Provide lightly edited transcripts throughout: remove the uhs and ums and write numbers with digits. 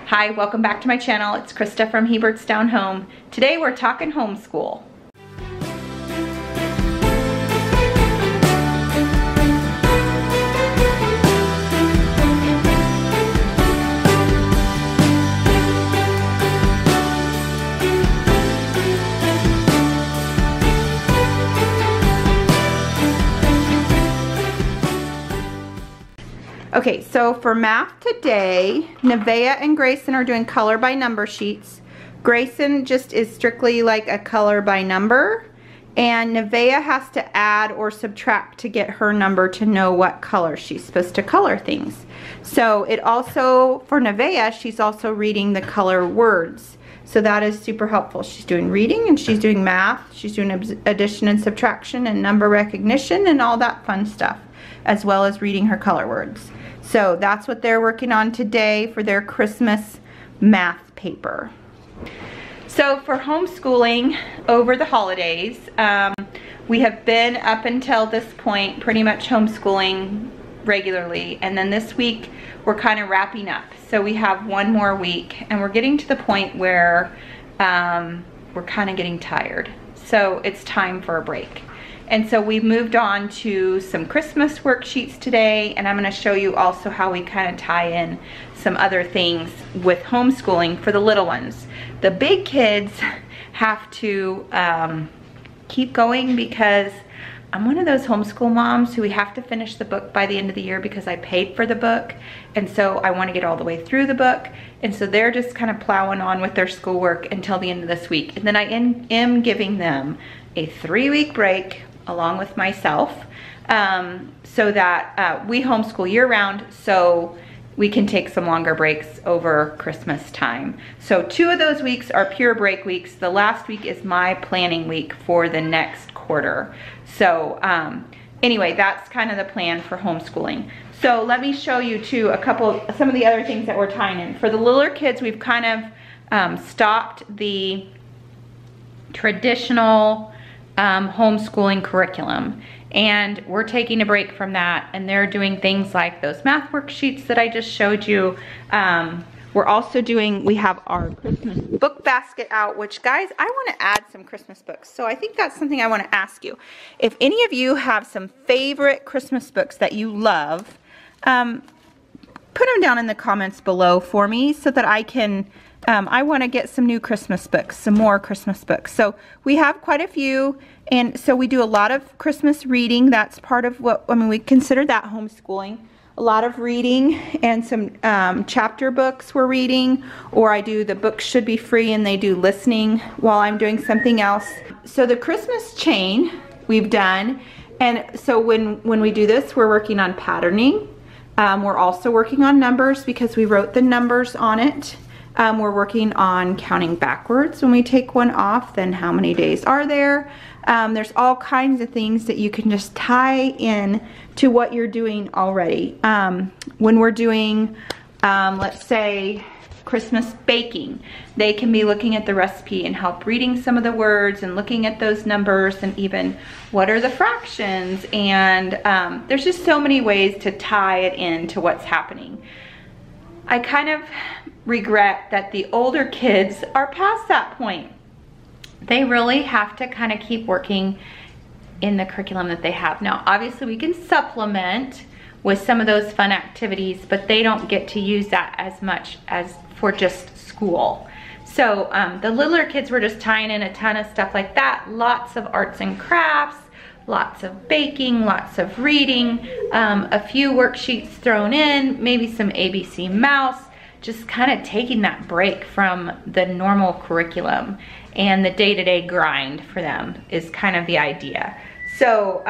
Hi, welcome back to my channel. It's Krista from Hebert's Down Home. Today we're talking homeschool. Okay, so for math today, Nevaeh and Grayson are doing color by number sheets. Grayson just is strictly like a color by number, and Nevaeh has to add or subtract to get her number to know what color she's supposed to color things. So it also, for Nevaeh, she's also reading the color words. So that is super helpful. She's doing reading and she's doing math. She's doing addition and subtraction and number recognition and all that fun stuff, as well as reading her color words. So that's what they're working on today for their Christmas math paper. So for homeschooling over the holidays, we have been up until this point pretty much homeschooling regularly, and then this week we're kind of wrapping up. So we have one more week and we're getting to the point where we're kind of getting tired. So it's time for a break. And so we moved on to some Christmas worksheets today, and I'm going to show you also how we kind of tie in some other things with homeschooling for the little ones. The big kids have to keep going because I'm one of those homeschool moms who we have to finish the book by the end of the year because I paid for the book, and so I want to get all the way through the book. And so they're just kind of plowing on with their schoolwork until the end of this week. And then I am giving them a 3-week break along with myself, so that we homeschool year-round, so we can take some longer breaks over Christmas time. So 2 of those weeks are pure break weeks. The last week is my planning week for the next quarter. So anyway, that's kind of the plan for homeschooling. So let me show you too some of the other things that we're tying in. For the littler kids, we've kind of stopped the traditional homeschooling curriculum, and we're taking a break from that, and they're doing things like those math worksheets that I just showed you. We're also doing, we have our Christmas book basket out, which guys, I want to add some Christmas books. So I think that's something I want to ask you. If any of you have some favorite Christmas books that you love, put them down in the comments below for me so that I can I want to get some new Christmas books, some more Christmas books. So we have quite a few, and so we do a lot of Christmas reading. That's part of what, I mean, we consider that homeschooling. A lot of reading and some chapter books we're reading, or I do the books should be free and they do listening while I'm doing something else. So the Christmas chain we've done, and so when we do this, we're working on patterning. We're also working on numbers because we wrote the numbers on it. We're working on counting backwards when we take one off, then how many days are there. There's all kinds of things that you can just tie in to what you're doing already. When we're doing, let's say, Christmas baking, they can be looking at the recipe and help reading some of the words and looking at those numbers and even what are the fractions. And there's just so many ways to tie it into what's happening. I kind of regret that the older kids are past that point. They really have to kind of keep working in the curriculum that they have. Now, obviously we can supplement with some of those fun activities, but they don't get to use that as much as for just school. So the littler kids were just tying in a ton of stuff like that. Lots of arts and crafts, lots of baking, lots of reading, a few worksheets thrown in, maybe some ABC Mouse, just kind of taking that break from the normal curriculum, and the day-to-day grind for them is kind of the idea. So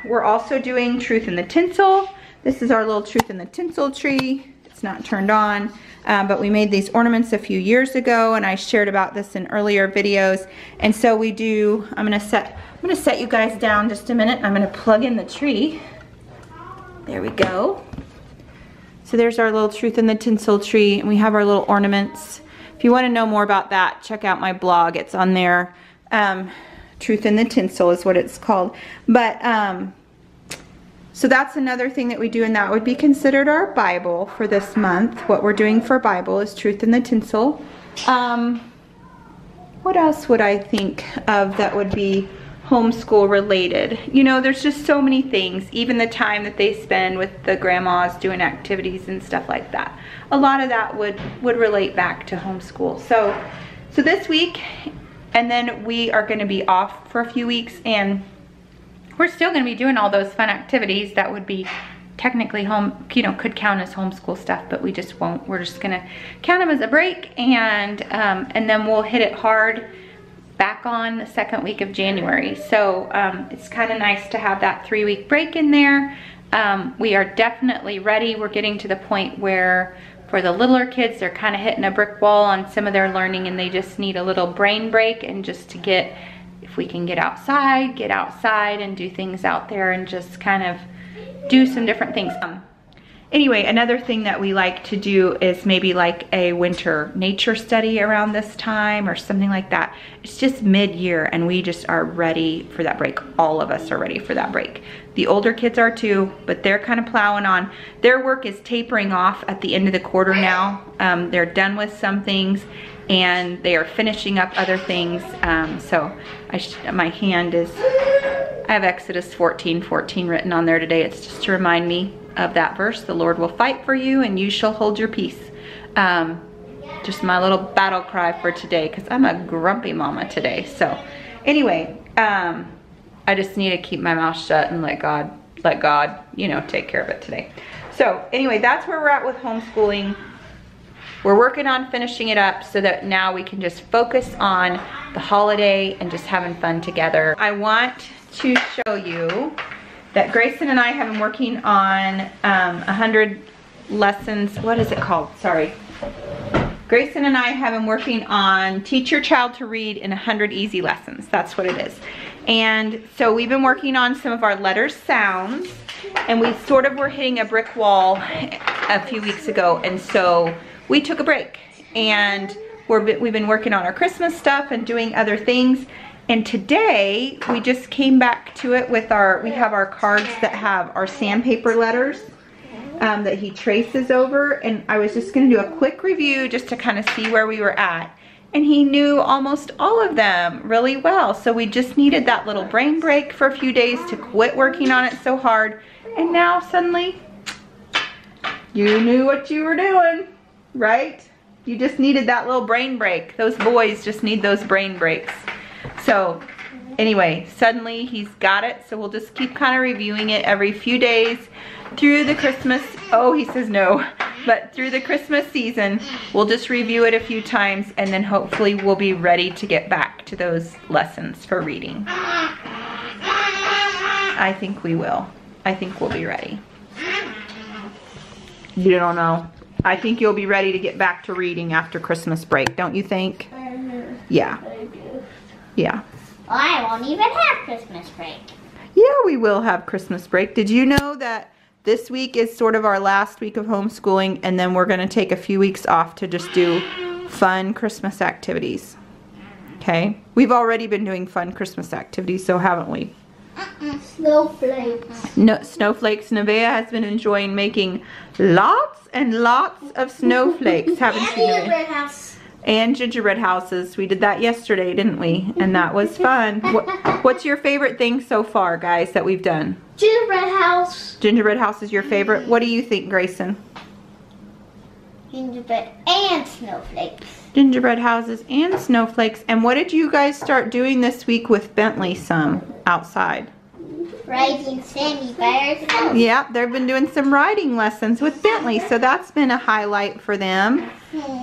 we're also doing Truth in the Tinsel. This is our little Truth in the Tinsel tree. It's not turned on, but we made these ornaments a few years ago, and I shared about this in earlier videos. And so we do, I'm gonna set you guys down just a minute. I'm gonna plug in the tree. There we go. So there's our little Truth in the Tinsel tree, and we have our little ornaments. If you want to know more about that, check out my blog. It's on there. Truth in the Tinsel is what it's called. But So that's another thing that we do, and that would be considered our Bible for this month. What we're doing for Bible is Truth in the Tinsel. What else would I think of that would be homeschool related? You know, there's just so many things, even the time that they spend with the grandmas doing activities and stuff like that. A lot of that would relate back to homeschool. So this week, and then we are going to be off for a few weeks, and we're still going to be doing all those fun activities that would be technically could count as homeschool stuff, but we just won't. We're just going to count them as a break, and then we'll hit it hard back on the second week of January. So it's kind of nice to have that 3-week break in there. We are definitely ready. We're getting to the point where for the littler kids, they're kind of hitting a brick wall on some of their learning, and they just need a little brain break, and just to get, if we can get outside and do things out there and just kind of do some different things. Anyway, another thing that we like to do is maybe like a winter nature study around this time or something like that. It's just mid-year, and we just are ready for that break. All of us are ready for that break. The older kids are too, but they're kind of plowing on. Their work is tapering off at the end of the quarter now. They're done with some things, and they are finishing up other things. So my hand is, I have Exodus 14:14 written on there today. It's just to remind me of that verse. The Lord will fight for you, and you shall hold your peace. Just my little battle cry for today, because I'm a grumpy mama today. So anyway, I just need to keep my mouth shut and let God, you know, take care of it today. So anyway, that's where we're at with homeschooling. We're working on finishing it up so that now we can just focus on the holiday and just having fun together. I want to show you that Grayson and I have been working on 100 lessons. What is it called? Sorry. Grayson and I have been working on Teach Your Child to Read in 100 Easy Lessons. That's what it is. And so we've been working on some of our letter sounds, and we sort of were hitting a brick wall a few weeks ago, and so we took a break, and we've been working on our Christmas stuff and doing other things. And today we just came back to it with we have our cards that have our sandpaper letters that he traces over, and I was just going to do a quick review just to kind of see where we were at. And he knew almost all of them really well, so we just needed that little brain break for a few days to quit working on it so hard, and now suddenly you knew what you were doing, right? You just needed that little brain break. Those boys just need those brain breaks. So anyway, suddenly he's got it, so we'll just keep kind of reviewing it every few days through the Christmas, oh, he says no, but through the Christmas season. We'll just review it a few times, and then hopefully we'll be ready to get back to those lessons for reading. I think we will. I think we'll be ready. You don't know. I think you'll be ready to get back to reading after Christmas break, don't you think? Yeah. Yeah. Well, I won't even have Christmas break. Yeah, we will have Christmas break. Did you know that this week is sort of our last week of homeschooling, and then we're going to take a few weeks off to just do fun Christmas activities? Okay? We've already been doing fun Christmas activities, so haven't we? Snowflakes. No, snowflakes. Nevaeh has been enjoying making lots and lots of snowflakes, haven't you, Nevaeh? Gingerbread house. And gingerbread houses. We did that yesterday, didn't we? And that was fun. What's your favorite thing so far, guys, that we've done? Gingerbread house. Gingerbread house is your favorite. What do you think, Grayson? Gingerbread and snowflakes. Gingerbread houses and snowflakes. And what did you guys start doing this week with Bentley some outside? Riding Sammy by ourselves. Yeah, they've been doing some riding lessons with Bentley, so that's been a highlight for them.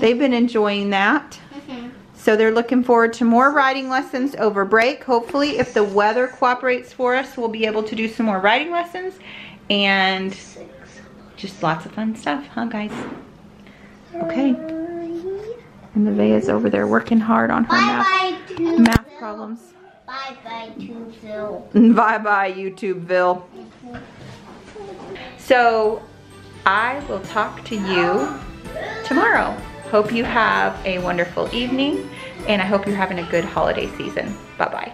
They've been enjoying that. So they're looking forward to more riding lessons over break. Hopefully, if the weather cooperates for us, we'll be able to do some more riding lessons. And just lots of fun stuff, huh, guys? Okay. And Nevaeh's over there working hard on her math problems. Bye-bye, YouTubeville. Bye-bye, YouTubeville. So, I will talk to you tomorrow. Hope you have a wonderful evening, and I hope you're having a good holiday season. Bye-bye.